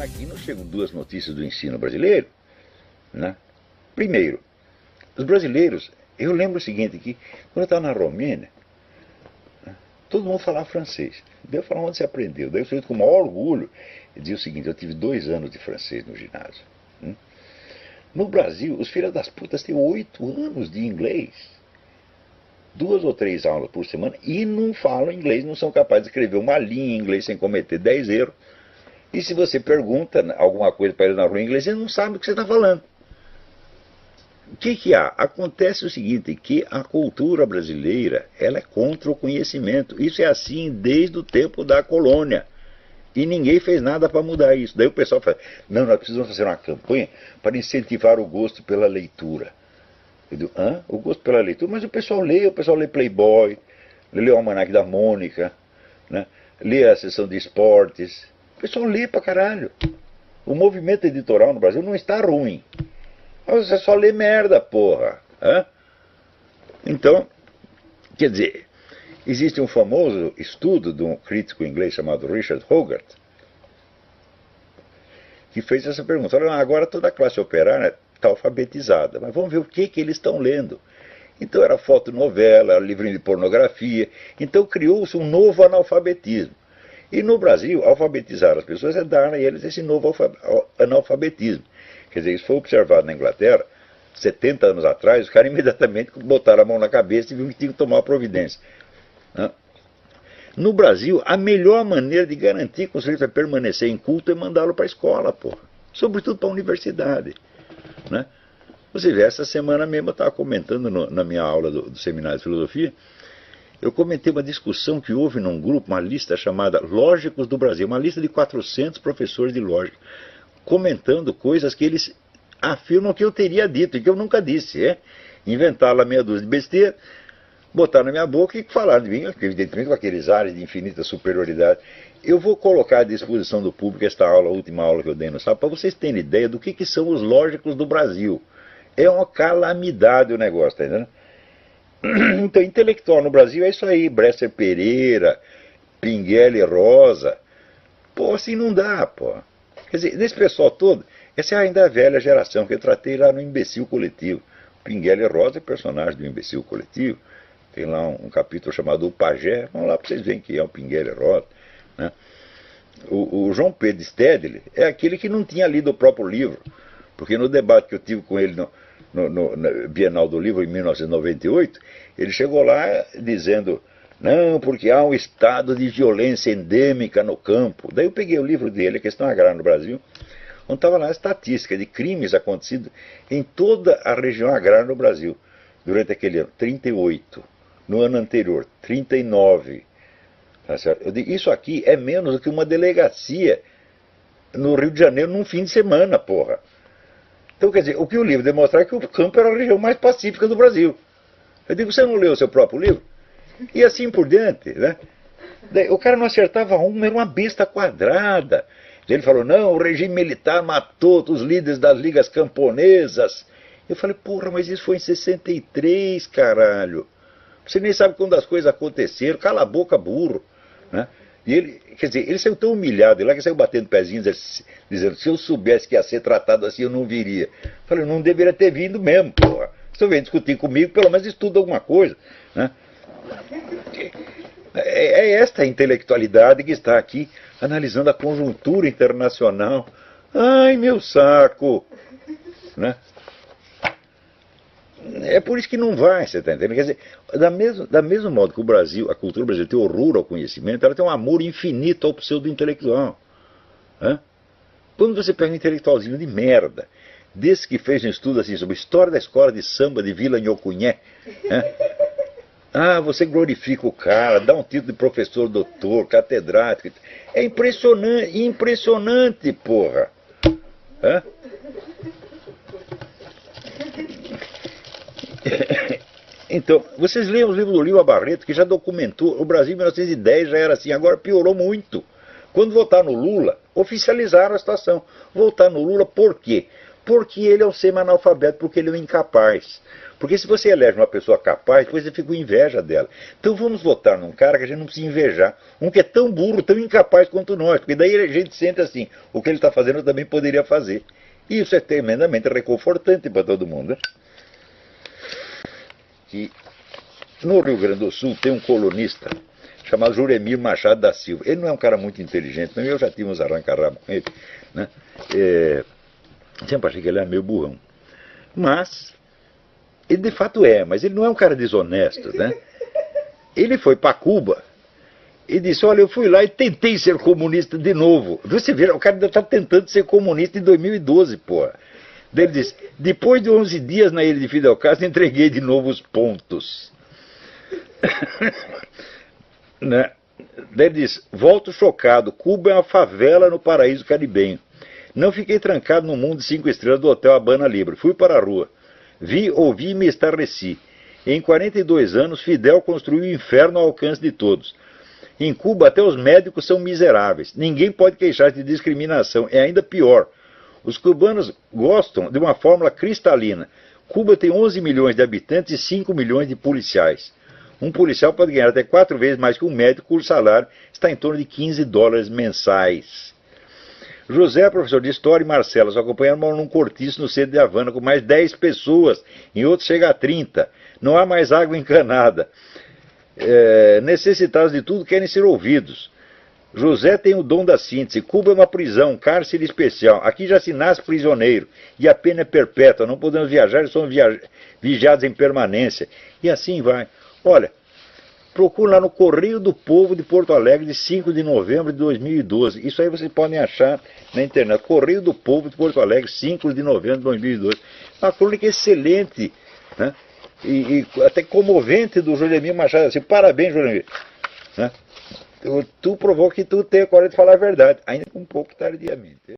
Aqui nos chegam duas notícias do ensino brasileiro, né? Primeiro, os brasileiros, eu lembro o seguinte, que quando eu estava na Romênia, né, todo mundo falava francês. Daí eu falava onde você aprendeu. Daí eu sujeito com o maior orgulho dizia o seguinte: eu tive 2 anos de francês no ginásio. No Brasil, os filhos das putas têm 8 anos de inglês. 2 ou 3 aulas por semana e não falam inglês, não são capazes de escrever uma linha em inglês sem cometer 10 erros. E se você pergunta alguma coisa para ele na rua em inglês, ele não sabe o que você está falando. O que há? Acontece o seguinte, que a cultura brasileira, ela é contra o conhecimento. Isso é assim desde o tempo da colônia. E ninguém fez nada para mudar isso. Daí o pessoal fala, não, nós precisamos fazer uma campanha para incentivar o gosto pela leitura. Eu digo, hã? O gosto pela leitura? Mas o pessoal lê Playboy, lê o Almanac da Mônica, né? Lê a seção de esportes. O pessoal lê pra caralho. O movimento editorial no Brasil não está ruim. Você só lê merda, porra. Hã? Então, quer dizer, existe um famoso estudo de um crítico inglês chamado Richard Hogarth, que fez essa pergunta. Olha, agora toda a classe operária está alfabetizada, mas vamos ver o que eles estão lendo. Então era fotonovela, era livrinho de pornografia. Então criou-se um novo analfabetismo. E no Brasil, alfabetizar as pessoas é dar a eles esse novo analfabetismo. Quer dizer, isso foi observado na Inglaterra 70 anos atrás. Os caras imediatamente botaram a mão na cabeça e viram que tinham que tomar uma providência. No Brasil, a melhor maneira de garantir que o sujeito vai permanecer em culto é mandá-lo para a escola, porra. Sobretudo para a universidade. Né? Você vê, essa semana mesmo eu estava comentando na minha aula do Seminário de Filosofia, eu comentei uma discussão que houve num grupo, uma lista chamada Lógicos do Brasil, uma lista de 400 professores de lógica, comentando coisas que eles afirmam que eu teria dito e que eu nunca disse. Inventaram lá meia dúzia de besteira, botaram na minha boca e falaram de mim, evidentemente com aqueles ares de infinita superioridade. Eu vou colocar à disposição do público esta aula, a última aula que eu dei no sábado, para vocês terem ideia do que são os lógicos do Brasil. É uma calamidade o negócio, tá entendendo? Então, intelectual no Brasil é isso aí, Bresser Pereira, Pinguela e Rosa. Pô, assim não dá, pô. Quer dizer, desse pessoal todo, essa é ainda a velha geração que eu tratei lá no Imbecil Coletivo. Pinguela e Rosa é personagem do Imbecil Coletivo. Tem lá um capítulo chamado O Pajé. Vamos lá para vocês verem quem é o Pinguela e Rosa. Né? O João Pedro Stedley é aquele que não tinha lido o próprio livro. Porque no debate que eu tive com ele na Bienal do Livro, em 1998, ele chegou lá dizendo, não, porque há um estado de violência endêmica no campo. Daí eu peguei o livro dele, A Questão Agrária no Brasil, onde estava lá a estatística de crimes acontecidos em toda a região agrária no Brasil, durante aquele ano, 38. No ano anterior, 39. Tá certo? Eu digo, isso aqui é menos do que uma delegacia no Rio de Janeiro num fim de semana, porra. Então, quer dizer, o que o livro demonstra é que o campo era a região mais pacífica do Brasil. Eu digo, você não leu o seu próprio livro? E assim por diante, né? Daí, o cara não acertava uma, era uma besta quadrada. Ele falou, não, o regime militar matou os líderes das ligas camponesas. Eu falei, porra, mas isso foi em 63, caralho. Você nem sabe quando as coisas aconteceram, cala a boca, burro. Né? E ele, quer dizer, ele saiu tão humilhado, lá que saiu batendo pezinhos, dizendo, se eu soubesse que ia ser tratado assim, eu não viria. Eu falei, não deveria ter vindo mesmo, porra. Se você vem discutir comigo, pelo menos estuda alguma coisa. Né? É esta intelectualidade que está aqui analisando a conjuntura internacional. Ai, meu saco! Né? É por isso que não vai, você está entendendo? Quer dizer, da mesmo modo que o Brasil, a cultura brasileira tem horror ao conhecimento, ela tem um amor infinito ao pseudo-intelectual. Quando você pega um intelectualzinho de merda, desse que fez um estudo assim sobre a história da escola de samba de Vila Nhocunyé, você glorifica o cara, dá um título de professor, doutor, catedrático. É impressionante, impressionante, porra. Então, vocês leem os livros do Lima Barreto, que já documentou, o Brasil em 1910 já era assim, agora piorou muito. Quando votaram no Lula, oficializaram a situação. Votar no Lula por quê? Porque ele é um semi-analfabeto, porque ele é um incapaz. Porque se você elege uma pessoa capaz, depois você fica com inveja dela. Então vamos votar num cara que a gente não precisa invejar. Um que é tão burro, tão incapaz quanto nós. Porque daí a gente sente assim, o que ele está fazendo eu também poderia fazer. E isso é tremendamente reconfortante para todo mundo. Né? E no Rio Grande do Sul tem um colunista chamado Juremir Machado da Silva. Ele não é um cara muito inteligente, mas eu já tive uns arranca-rabo com ele. Né? Sempre achei que ele era meio burrão. Mas ele de fato é, mas ele não é um cara desonesto, né? Ele foi para Cuba e disse, olha, eu fui lá e tentei ser comunista de novo. Você vê, o cara ainda está tentando ser comunista em 2012, porra. Daí ele disse, depois de 11 dias na ilha de Fidel Castro, entreguei de novo os pontos. Né? Daí ele disse, volto chocado, Cuba é uma favela no paraíso caribenho. Não fiquei trancado no mundo de 5 estrelas do Hotel Habana Libre, fui para a rua. Vi, ouvi e me estarreci. Em 42 anos, Fidel construiu o inferno ao alcance de todos. Em Cuba, até os médicos são miseráveis. Ninguém pode queixar de discriminação. É ainda pior. Os cubanos gostam de uma fórmula cristalina. Cuba tem 11 milhões de habitantes e 5 milhões de policiais. Um policial pode ganhar até 4 vezes mais que um médico, cujo salário está em torno de $15 mensais. José, professor de História, e Marcela, acompanharam num cortiço no centro de Havana com mais 10 pessoas, em outros chega a 30. Não há mais água encanada. Necessitados de tudo, querem ser ouvidos. José tem o dom da síntese. Cuba é uma prisão, um cárcere especial. Aqui já se nasce prisioneiro e a pena é perpétua. Não podemos viajar, somos vigiados em permanência. E assim vai. Olha, procure lá no Correio do Povo de Porto Alegre, de 5 de novembro de 2012. Isso aí vocês podem achar na internet. Correio do Povo de Porto Alegre, 5 de novembro de 2012. Uma crônica excelente, né? E até comovente do Juremir Machado. Assim, parabéns, Juremir. Né? Tu provou que tu tem a coragem de falar a verdade, ainda um pouco tardiamente.